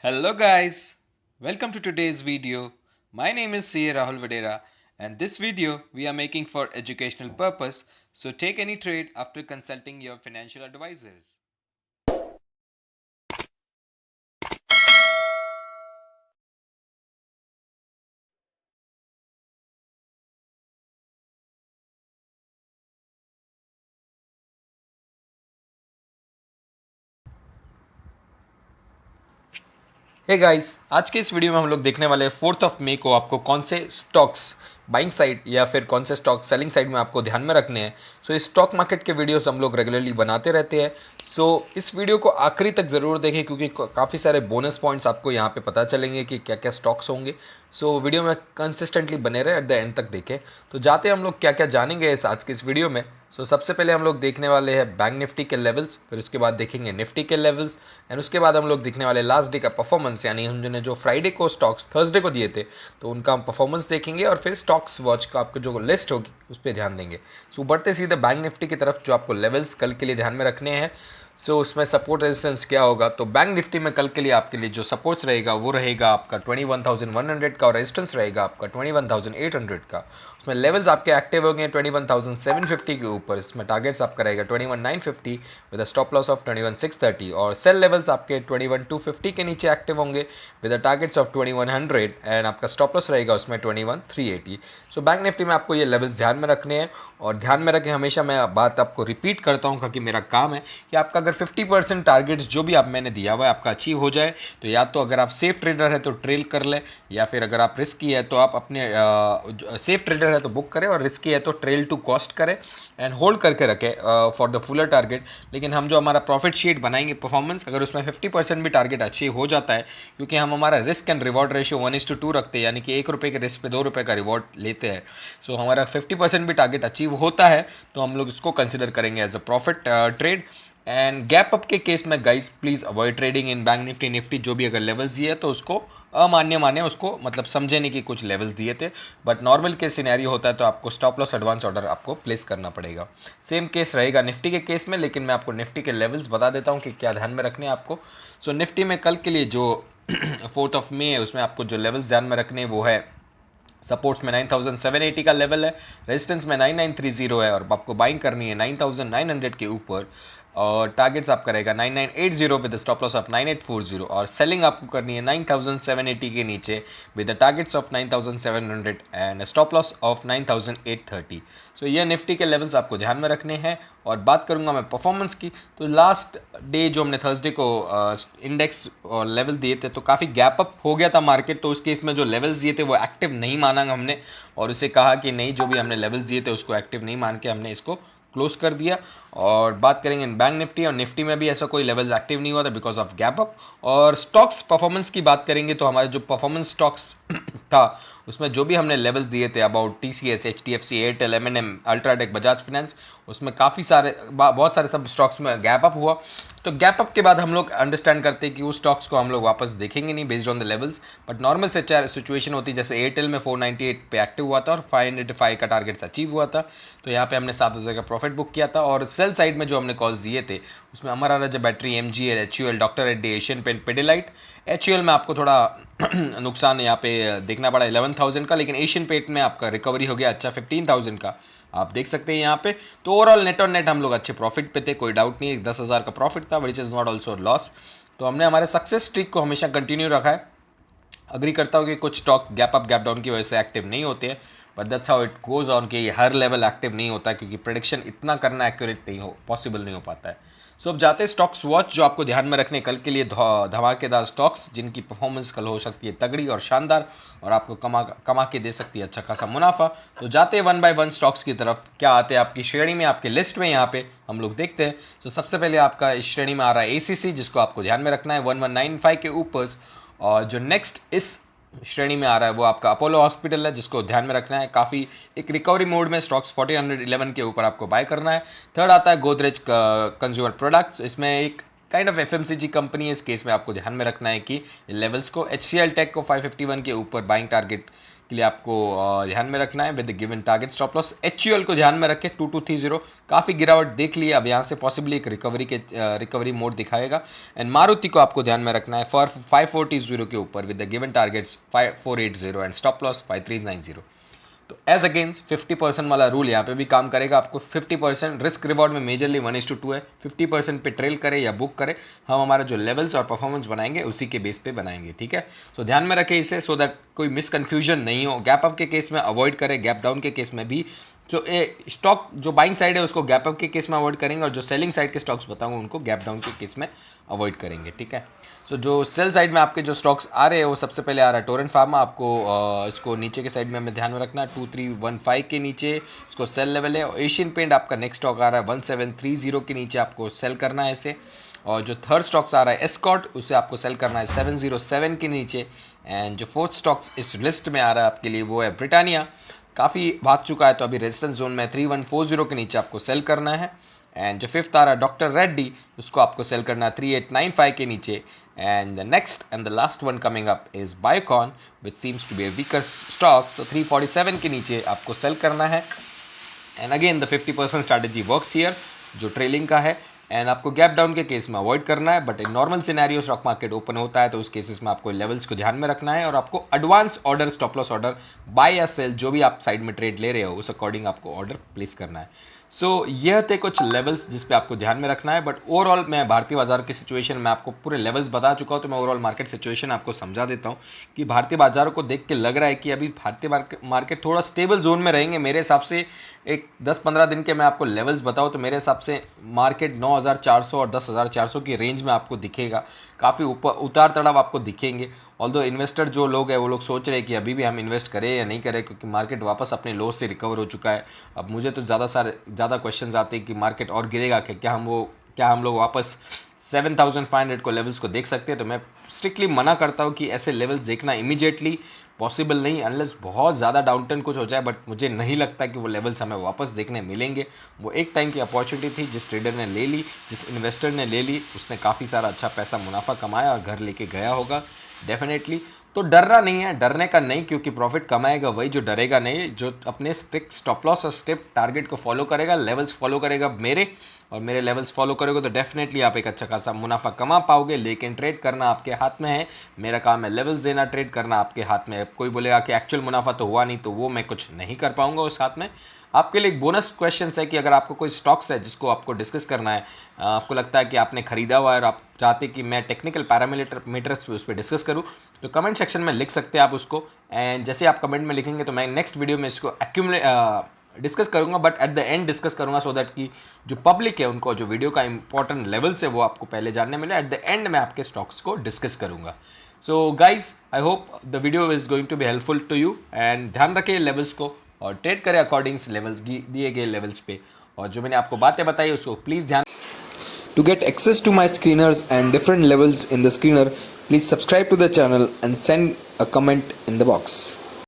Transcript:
Hello guys, welcome to today's video. My name is CA Rahul Vadera and this video we are making for educational purpose, so take any trade after consulting your financial advisors. Hey guys, आज के इस video में हम लोग देखने वाले हैं 4 मई को आपको कौन से स्टॉक्स बाइंग साइड या फिर कौन से स्टॉक सेलिंग साइड में आपको ध्यान में रखने हैं। सो इस स्टॉक मार्केट के वीडियोस हम लोग रेगुलरली बनाते रहते हैं। सो इस वीडियो को आखिरी तक ज़रूर देखें क्योंकि काफ़ी सारे बोनस पॉइंट्स आपको यहाँ पे पता चलेंगे कि क्या क्या स्टॉक्स होंगे। सो वीडियो में कंसिस्टेंटली बने रहे, एट द एंड तक देखें। तो जाते हम लोग क्या क्या जानेंगे आज के इस वीडियो में। सबसे पहले हम लोग देखने वाले हैं बैंक निफ्टी के लेवल्स, फिर उसके बाद देखेंगे निफ्टी के लेवल्स, एंड उसके बाद हम लोग देखने वाले लास्ट डे का परफॉर्मेंस, यानी हमने जो फ्राइडे को स्टॉक्स थर्सडे को दिए थे तो उनका हम परफॉर्मेंस देखेंगे, और फिर स्टॉक्स वॉच का आपको जो लिस्ट होगी उस पर ध्यान देंगे। बढ़ते सीधे बैंक निफ्टी की तरफ, जो आपको लेवल्स कल के लिए ध्यान में रखने हैं। उसमें सपोर्ट रेजिस्टेंस क्या होगा, तो बैंक निफ्टी में कल के लिए आपके लिए जो सपोर्ट्स रहेगा वो रहेगा आपका 21,100 का, और रेजिस्टेंस रहेगा आपका 21,800 का। उसमें लेवल्स आपके एक्टिव होंगे 21,750 के ऊपर, इसमें टारगेट्स आपका रहेगा 21,950 with a stop loss of 21,630, और सेल लेवल्स आपके 21,250 के नीचे एक्टिव होंगे with a targets of 2100, and आपका स्टॉप लॉस रहेगा उसमें 21,380। बैंक निफ्टी में आपको ये लेवल्स ध्यान में रखने हैं, और ध्यान में रखें, हमेशा मैं बात आपको रिपीट करता हूँ क्योंकि मेरा काम है कि आपका अगर 50% टारगेट्स जो भी आप मैंने दिया हुआ है आपका अचीव हो जाए, तो या तो अगर आप सेफ ट्रेडर है तो ट्रेल कर लें, या फिर अगर आप रिस्की है तो आप अपने सेफ ट्रेडर है तो बुक करें, और रिस्की है तो ट्रेल टू कॉस्ट करें एंड होल्ड करके रखें फॉर द फुलर टारगेट। लेकिन हम जो हमारा प्रॉफिट शीट बनाएंगे परफॉर्मेंस, अगर उसमें 50% भी टारगेट अचीव हो जाता है, क्योंकि हम हमारा रिस्क एंड रिवॉर्ड रेशियो 1:2 रखते हैं, यानी कि 1 रुपये के रिस्क पे 2 रुपये का रिवॉर्ड लेते हैं। हमारा 50% भी टारगेट अचीव होता है तो हम लोग इसको कंसिडर करेंगे as a profit trade. And gap up के केस में guys please avoid trading in Bank Nifty जो भी अगर लेवल्स दिए तो उसको अमान्य माने, उसको मतलब समझे नहीं कि कुछ लेवल्स दिए थे, बट नॉर्मल के सिनेरियो होता है तो आपको स्टॉप लॉस एडवांस ऑर्डर आपको प्लेस करना पड़ेगा। सेम केस रहेगा निफ्टी के केस में, लेकिन मैं आपको निफ्टी के लेवल्स बता देता हूँ कि क्या ध्यान में रखने हैं आपको। निफ्टी में कल के लिए जो 4 मई है उसमें आपको जो लेवल्स ध्यान में रखने हैं वो है, सपोर्ट्स में 9,780 का लेवल है, रेजिस्टेंस में 9,930 है, और आपको बाइंग करनी है 9,900 के ऊपर, और टारगेट्स आपका रहेगा 9,980 विद स्टॉप लॉस ऑफ 9,840, और सेलिंग आपको करनी है 9,780 के नीचे with targets of 9,700 and stop loss of 9,830। ये निफ्टी के लेवल्स आपको ध्यान में रखने हैं। और बात करूंगा मैं परफॉर्मेंस की, तो लास्ट डे जो हमने थर्सडे को इंडेक्स और लेवल दिए थे तो काफ़ी गैप अप हो गया था मार्केट, तो उस केस में जो लेवल्स दिए थे वो एक्टिव नहीं माना हमने, और उसे कहा कि नहीं, जो भी हमने लेवल्स दिए थे उसको एक्टिव नहीं मान के हमने इसको क्लोज कर दिया। और बात करेंगे बैंक निफ्टी और निफ्टी में भी ऐसा कोई लेवल्स एक्टिव नहीं हुआ था बिकॉज ऑफ गैप अप। और स्टॉक्स परफॉर्मेंस की बात करेंगे तो हमारे जो परफॉर्मेंस स्टॉक्स था उसमें जो भी हमने लेवल्स दिए थे about TCS, HDFC, Airtel, M&M, UltraTech, Bajaj finance, उसमें काफ़ी सारे बहुत सारे सब स्टॉक्स में गैप अप हुआ। तो गैप अप के बाद हम लोग अंडरस्टैंड करते हैं कि उस स्टॉक्स को हम लोग वापस देखेंगे नहीं based on the levels, but normal situation होती है, जैसे एयरटेल में 498 पे एक्टिव हुआ था और 585 का टारगेट अचीव हुआ था, तो यहाँ पे हमने 7,000 का प्रॉफिट बुक किया था। और सेल साइड में जो हमने कॉल्स दिए थे उसमें Amara Raja battery, MGL, HUL, doctor Reddy, Asian paint, Pidilite. HUL में आपको थोड़ा नुकसान यहाँ पे देखना पड़ा 11,000 का, लेकिन एशियन पेंट में आपका रिकवरी हो गया अच्छा 15,000 का, आप देख सकते हैं यहाँ पे। तो ओवरऑल नेट और नेट हम लोग अच्छे प्रॉफिट पे थे, कोई डाउट नहीं है, 10,000 का प्रॉफिट था which is not also loss. तो हमने हमारे सक्सेस स्ट्रीक को हमेशा कंटिन्यू रखा है। अग्री करता हूँ कि कुछ stocks gap up gap down की वजह से एक्टिव नहीं होते हैं, but that's how it goes on कि हर लेवल एक्टिव नहीं होता है, क्योंकि प्रेडिक्शन इतना करना एक्यूरेट नहीं हो पॉसिबल नहीं हो पाता है। अब जाते हैं स्टॉक्स वॉच, जो आपको ध्यान में रखने कल के लिए धमाकेदार स्टॉक्स, जिनकी परफॉर्मेंस कल हो सकती है तगड़ी और शानदार, और आपको कमा कमा के दे सकती है अच्छा खासा मुनाफा। तो जाते हैं 1 बाय 1 स्टॉक्स की तरफ, क्या आते हैं आपकी श्रेणी में, आपके लिस्ट में, यहाँ पे हम लोग देखते हैं। सबसे पहले आपका इस श्रेणी में आ रहा है ACC, जिसको आपको ध्यान में रखना है 1195 के ऊपर। और जो नेक्स्ट इस श्रेणी में आ रहा है वो आपका अपोलो हॉस्पिटल है, जिसको ध्यान में रखना है, काफ़ी एक रिकवरी मोड में स्टॉक्स 1411 के ऊपर आपको बाय करना है। थर्ड आता है गोदरेज कंज्यूमर प्रोडक्ट्स, इसमें एक काइंड ऑफ एफएमसीजी कंपनी है। इस केस में आपको ध्यान में रखना है कि लेवल्स को HCL टेक को 551 के ऊपर बाइंग टारगेट के लिए आपको ध्यान में रखना है with given target stop loss. HUL को ध्यान में रखें 2230, काफ़ी गिरावट देख ली, अब यहाँ से पॉसिबली एक रिकवरी मोड दिखाएगा। एंड मारुति को आपको ध्यान में रखना है फॉर 5400 के ऊपर with the given targets 5480 and stop loss 5390। तो एज अगेंस्ट 50% वाला रूल यहाँ पे भी काम करेगा। आपको 50% रिस्क रिवॉर्ड में मेजरली 1:2 है। 50% पे ट्रेल करे या बुक करे, हम हमारा जो लेवल्स और परफॉर्मेंस बनाएंगे उसी के बेस पे बनाएंगे, ठीक है। सो ध्यान में रखें इसे, सो दैट कोई मिसकन्फ्यूजन नहीं हो। गैप अप के केस में अवॉइड करें, गैप डाउन के केस में भी। जो स्टॉक जो बाइंग साइड है उसको गैप अप के केस में अवॉइड करेंगे, और जो सेलिंग साइड के स्टॉक्स बताऊंगा उनको गैप डाउन के केस में अवॉइड करेंगे, ठीक है। सो जो सेल साइड में आपके जो स्टॉक्स आ रहे हैं वो सबसे पहले आ रहा है टोरेंट फार्मा। आपको इसको नीचे के साइड में हमें ध्यान में रखना है 2315 के नीचे इसको सेल लेवल है। और एशियन पेंट आपका नेक्स्ट स्टॉक आ रहा है 1730 के नीचे, आपको सेल करना है इसे। और जो थर्ड स्टॉक्स आ रहा है एस्कॉर्ट, उसे आपको सेल करना है 707 के नीचे। एंड जो फोर्थ स्टॉक्स इस लिस्ट में आ रहा है आपके लिए वो है ब्रिटानिया, काफ़ी भाग चुका है तो अभी रेजिस्टेंस जोन में 3140 के नीचे आपको सेल करना है। एंड जो फिफ्थ आ रहा है डॉक्टर रेड्डी, उसको आपको सेल करना है 3895 के नीचे। And the next and the last one coming up is Biocon which seems to be a weaker stock, तो 347 के नीचे आपको सेल करना है। And again the 50% strategy works here, जो ट्रेलिंग का है। एंड आपको गैप डाउन के केस में अवॉइड करना है, but in normal scenario stock market open होता है तो उस केसेस में आपको लेवल्स को ध्यान में रखना है, और आपको advance order, stop loss order, buy या सेल, जो भी आप साइड में ट्रेड ले रहे हो उस अकॉर्डिंग आपको ऑर्डर प्लेस करना है। सो यह थे कुछ लेवल्स जिस पे आपको ध्यान में रखना है। बट ओवरऑल मैं भारतीय बाजार की सिचुएशन में आपको पूरे लेवल्स बता चुका हूँ, तो मैं ओवरऑल मार्केट सिचुएशन आपको समझा देता हूँ कि भारतीय बाजारों को देख के लग रहा है कि अभी भारतीय मार्केट थोड़ा स्टेबल जोन में रहेंगे। मेरे हिसाब से एक 10-15 दिन के मैं आपको लेवल्स बताऊँ तो मेरे हिसाब से मार्केट 9400 और 10400 की रेंज में आपको दिखेगा। काफ़ी ऊपर उतार चढ़ाव आपको दिखेंगे। ऑल्दो इन्वेस्टर जो लोग हैं वो लोग सोच रहे हैं कि अभी भी हम इन्वेस्ट करें या नहीं करें, क्योंकि मार्केट वापस अपने लो से रिकवर हो चुका है। अब मुझे तो ज़्यादा क्वेश्चंस आते हैं कि मार्केट और गिरेगा क्या हम लोग वापस 7500 को लेवल्स को देख सकते हैं। तो मैं स्ट्रिक्टली मना करता हूँ कि ऐसे लेवल्स देखना इमीडिएटली पॉसिबल नहीं, अनलेस बहुत ज़्यादा डाउनटर्न कुछ हो जाए। बट मुझे नहीं लगता कि वो लेवल्स हमें वापस देखने मिलेंगे। वो एक टाइम की अपॉर्चुनिटी थी, जिस ट्रेडर ने ले ली, जिस इन्वेस्टर ने ले ली, उसने काफ़ी सारा अच्छा पैसा मुनाफा कमाया और घर लेके गया होगा डेफिनेटली। तो डरना नहीं है, डरने का नहीं, क्योंकि प्रॉफिट कमाएगा वही जो डरेगा नहीं, जो अपने स्ट्रिक्ट स्टॉप लॉस और स्टेप टारगेट को फॉलो करेगा, लेवल्स फॉलो करेगा मेरे लेवल्स फॉलो करोगे तो डेफिनेटली आप एक अच्छा खासा मुनाफा कमा पाओगे। लेकिन ट्रेड करना आपके हाथ में है, मेरा काम है लेवल्स देना, ट्रेड करना आपके हाथ में है। कोई बोलेगा कि एक्चुअल मुनाफा तो हुआ नहीं, तो वो मैं कुछ नहीं कर पाऊंगा उस हाथ में। आपके लिए एक बोनस क्वेश्चन है कि अगर आपको कोई स्टॉक्स है जिसको आपको डिस्कस करना है, आपको लगता है कि आपने खरीदा हुआ है और आप चाहते कि मैं टेक्निकल पैरामीटर्स पे उस पर डिस्कस करूँ, तो कमेंट सेक्शन में लिख सकते हैं आप उसको। एंड जैसे आप कमेंट में लिखेंगे तो मैं नेक्स्ट वीडियो में इसको डिस्कस करूंगा, but at the end discuss करूंगा, सो दैट कि जो पब्लिक है उनको जो वीडियो का इंपॉर्टेंट लेवल्स है वो आपको पहले जानने मिले। एट द एंड मैं आपके स्टॉक्स को डिस्कस करूंगा। So guys, I hope the video is going to be helpful to you. And ध्यान रखें लेवल्स को और ट्रेड करें अकॉर्डिंग्स लेवल्स दिए गए लेवल्स पे। और जो मैंने आपको बातें बताई उसको प्लीज़ ध्यान। To get access to my screeners and different levels in the screener, please subscribe to the channel and send a comment in the box.